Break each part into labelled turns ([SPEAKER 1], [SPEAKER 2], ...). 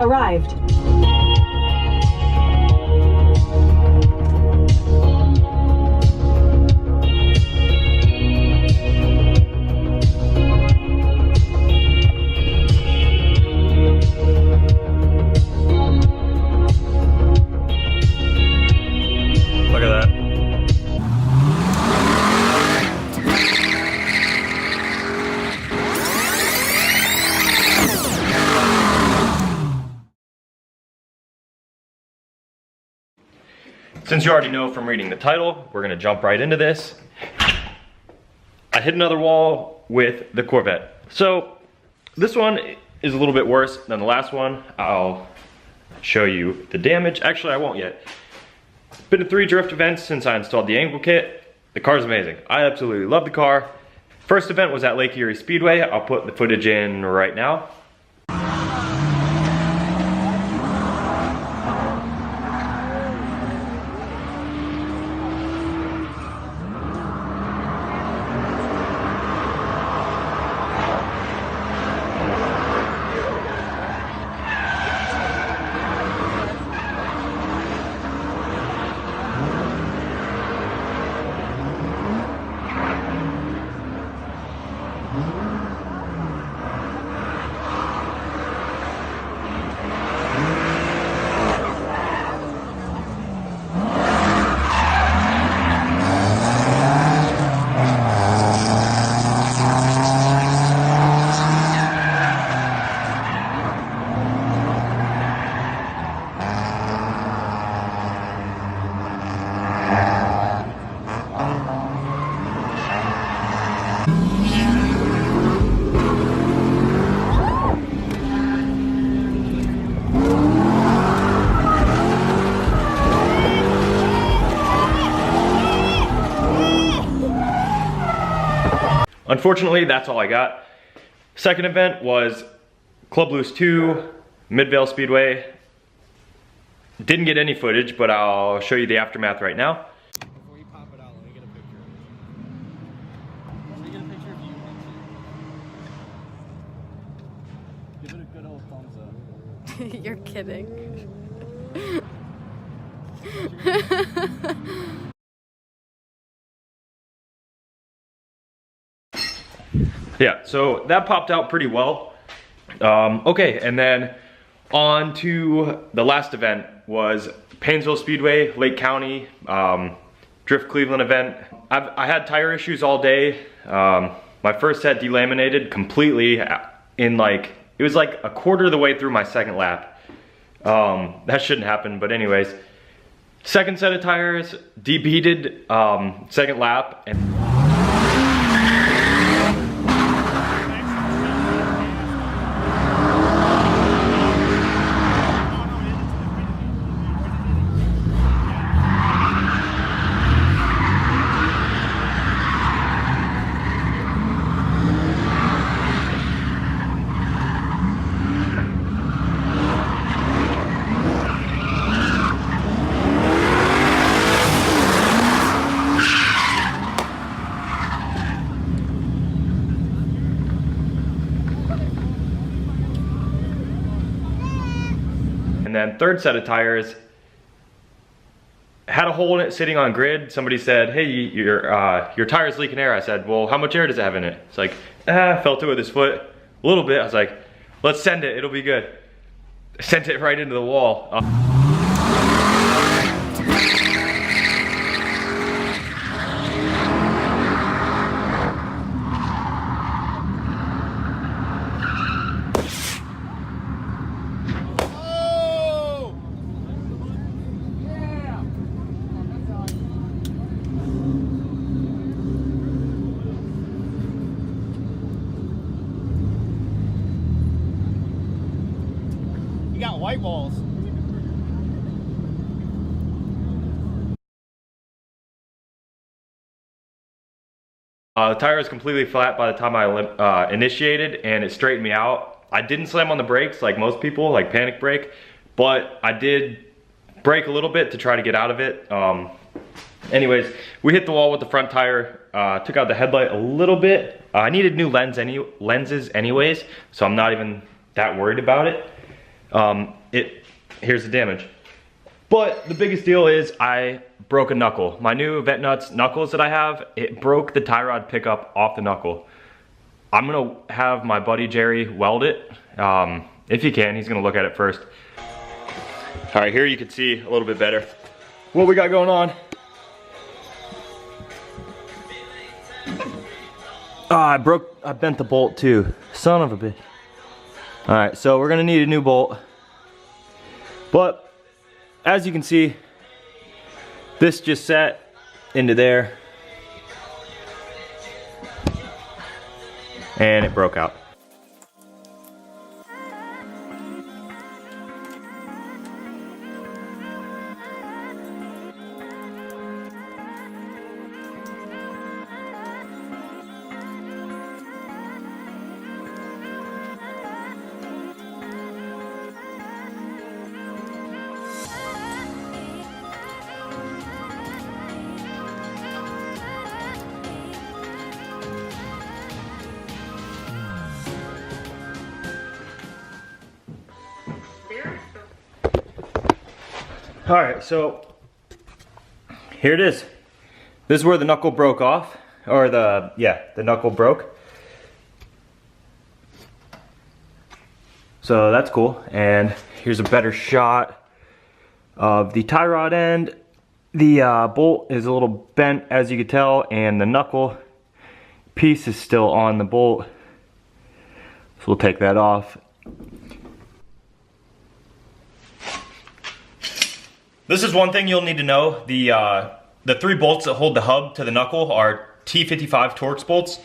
[SPEAKER 1] arrived.
[SPEAKER 2] Look at that. Since you already know from reading the title, we're gonna jump right into this. I hit another wall with the Corvette. So this one is a little bit worse than the last one. I'll show you the damage. Actually, I won't yet. Been to 3 drift events since I installed the angle kit. The car's amazing. I absolutely love the car. First event was at Lake Erie Speedway. I'll put the footage in right now. Unfortunately, that's all I got. Second event was Club Loose 2, Midvale Speedway. Didn't get any footage, but I'll show you the aftermath right now.
[SPEAKER 3] Before you pop it out, let me get a picture. Let me get a picture of you. Give it a good old thumbs up.
[SPEAKER 4] You're kidding.
[SPEAKER 2] Yeah, so that popped out pretty well. Okay, and then on to the last event was Painesville Speedway, Lake County, Drift Cleveland event. I had tire issues all day. My first set delaminated completely in like, it was like a quarter of the way through my second lap. That shouldn't happen, but anyways. Second set of tires, debeated second lap. And then third set of tires, had a hole in it sitting on grid. Somebody said, hey, your tire's leaking air. I said, well, how much air does it have in it? It's like, felt it with his foot a little bit. I was like, let's send it, it'll be good. I sent it right into the wall.
[SPEAKER 3] You got white balls.
[SPEAKER 2] The tire was completely flat by the time I initiated, and it straightened me out. I didn't slam on the brakes like most people, like panic brake, but I did brake a little bit to try to get out of it. Anyways, we hit the wall with the front tire, took out the headlight a little bit. I needed new lenses anyways, so I'm not even that worried about it. here's the damage. But the biggest deal is I broke a knuckle. My new Vette Nuts knuckles that I have, it broke the tie rod pickup off the knuckle. I'm gonna have my buddy Jerry weld it. If he can, he's gonna look at it first. All right, here you can see a little bit better what we got going on. I bent the bolt too. Son of a bitch. All right, so we're gonna need a new bolt. But as you can see, this just set into there and it broke out. All right, so here it is. This is where the knuckle broke off, or the knuckle broke. So that's cool. And here's a better shot of the tie rod end. The bolt is a little bent, as you can tell, and the knuckle piece is still on the bolt. So we'll take that off. This is one thing you'll need to know. The 3 bolts that hold the hub to the knuckle are T55 Torx bolts.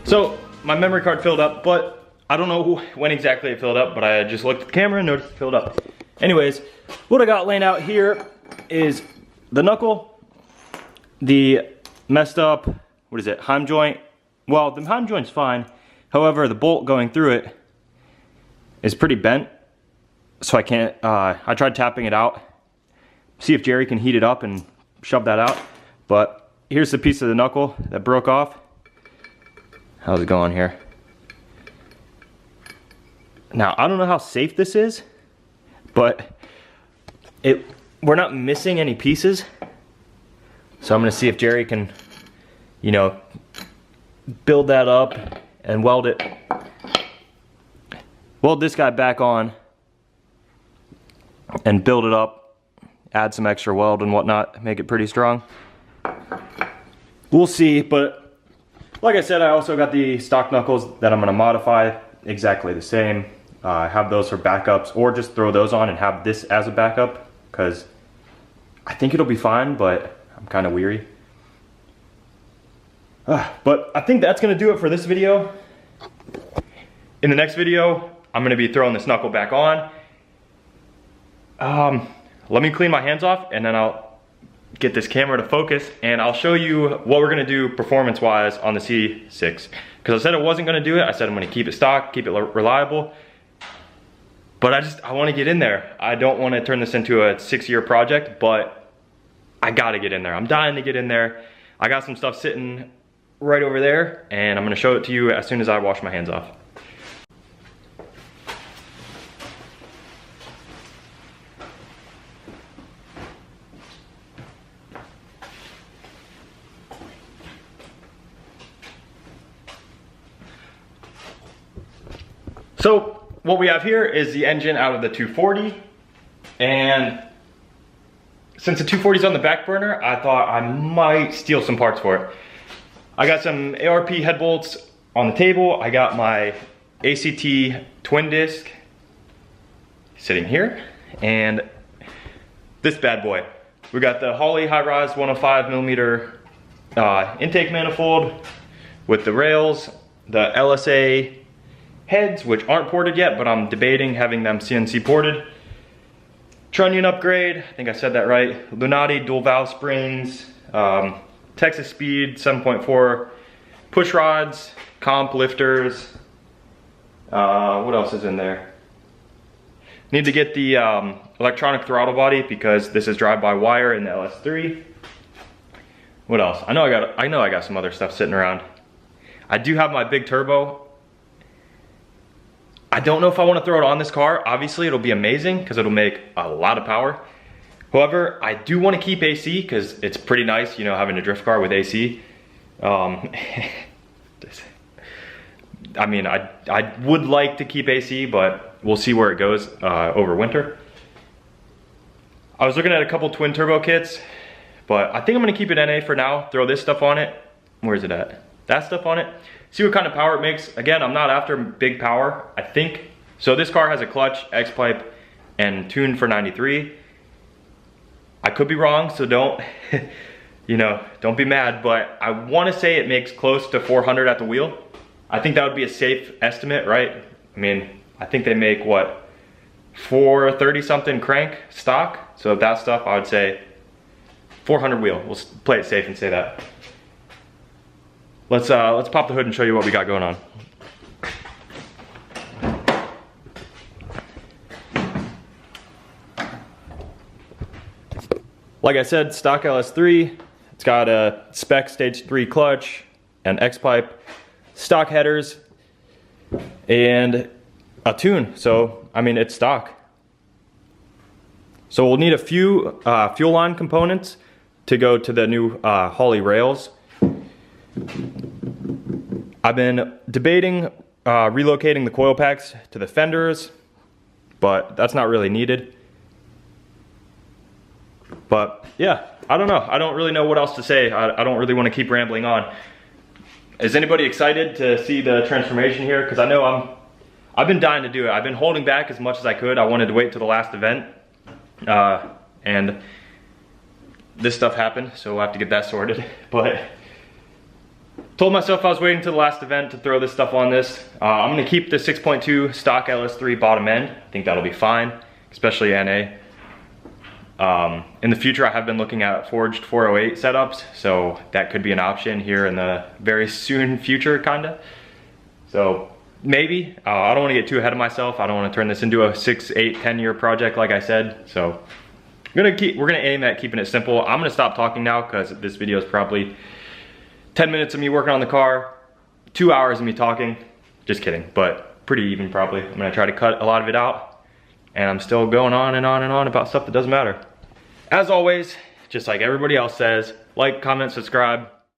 [SPEAKER 2] So my memory card filled up, but I don't know when exactly it filled up, but I just looked at the camera and noticed it filled up. Anyways, what I got laying out here is the knuckle, the messed up, what is it, heim joint. Well, the heim joint's fine. However, the bolt going through it is pretty bent. So I can't, I tried tapping it out. See if Jerry can heat it up and shove that out. But here's the piece of the knuckle that broke off. How's it going here? Now, I don't know how safe this is, but we're not missing any pieces. So I'm gonna see if Jerry can, you know, build that up and weld it. Weld this guy back on and build it up, add some extra weld and whatnot, make it pretty strong. We'll see, but like I said, I also got the stock knuckles that I'm gonna modify exactly the same. Have those for backups, or just throw those on and have this as a backup, because I think it'll be fine, but I'm kind of weary. But I think that's gonna do it for this video. In the next video, I'm gonna be throwing this knuckle back on. Let me clean my hands off and then I'll get this camera to focus and I'll show you what we're gonna do performance-wise on the C6. Because I said I wasn't gonna do it. I said I'm gonna keep it stock, keep it reliable. But I wanna get in there. I don't wanna turn this into a 6-year project, but I gotta get in there. I'm dying to get in there. I got some stuff sitting right over there and I'm gonna show it to you as soon as I wash my hands off. So what we have here is the engine out of the 240, and since the 240 is on the back burner, I thought I might steal some parts for it. I got some ARP head bolts on the table. I got my ACT twin disc sitting here, and this bad boy. We got the Holley high-rise 105mm intake manifold with the rails, the LSA heads, which aren't ported yet, but I'm debating having them CNC ported. trunnion upgrade, I think I said that right. Lunati dual valve springs, Texas Speed 7.4 push rods, comp lifters. What else is in there? Need to get the electronic throttle body because this is drive-by-wire in the LS3. What else? I know I got some other stuff sitting around. I do have my big turbo. I don't know if I want to throw it on this car. Obviously, it'll be amazing because it'll make a lot of power. However, I do want to keep AC because it's pretty nice, you know, having a drift car with AC. I mean, I would like to keep AC, but we'll see where it goes over winter. I was looking at a couple twin turbo kits, but I think I'm gonna keep it NA for now. Throw this stuff on it. Where's it at? That stuff on it. See what kind of power it makes. Again, I'm not after big power, I think. So this car has a clutch, X-pipe, and tuned for 93. I could be wrong, so don't, you know, don't be mad, but I wanna say it makes close to 400 at the wheel. I think that would be a safe estimate, right? I mean, I think they make what, 430 something crank stock. So that stuff, I would say 400 wheel. We'll play it safe and say that. Let's pop the hood and show you what we got going on. Like I said, stock LS3. It's got a spec stage 3 clutch, an X-pipe, stock headers, and a tune. So, I mean, it's stock. So we'll need a few fuel line components to go to the new Holley rails. I've been debating relocating the coil packs to the fenders, but that's not really needed. But yeah, I don't know. I don't really know what else to say. I don't really want to keep rambling on. Is anybody excited to see the transformation here? Because I know I've been dying to do it. I've been holding back as much as I could. I wanted to wait till the last event. And this stuff happened, so we'll have to get that sorted. But told myself I was waiting till the last event to throw this stuff on this. I'm gonna keep the 6.2 stock LS3 bottom end. I think that'll be fine, especially NA. In the future, I have been looking at forged 408 setups, so that could be an option here in the very soon future, kinda. So maybe. I don't want to get too ahead of myself. I don't want to turn this into a 6, 8, 10-year project, like I said. So we're gonna aim at keeping it simple. I'm gonna stop talking now because this video is probably 10 minutes of me working on the car, 2 hours of me talking. Just kidding, but pretty even probably. I'm gonna try to cut a lot of it out, and I'm still going on and on and on about stuff that doesn't matter. As always, just like everybody else says, like, comment, subscribe.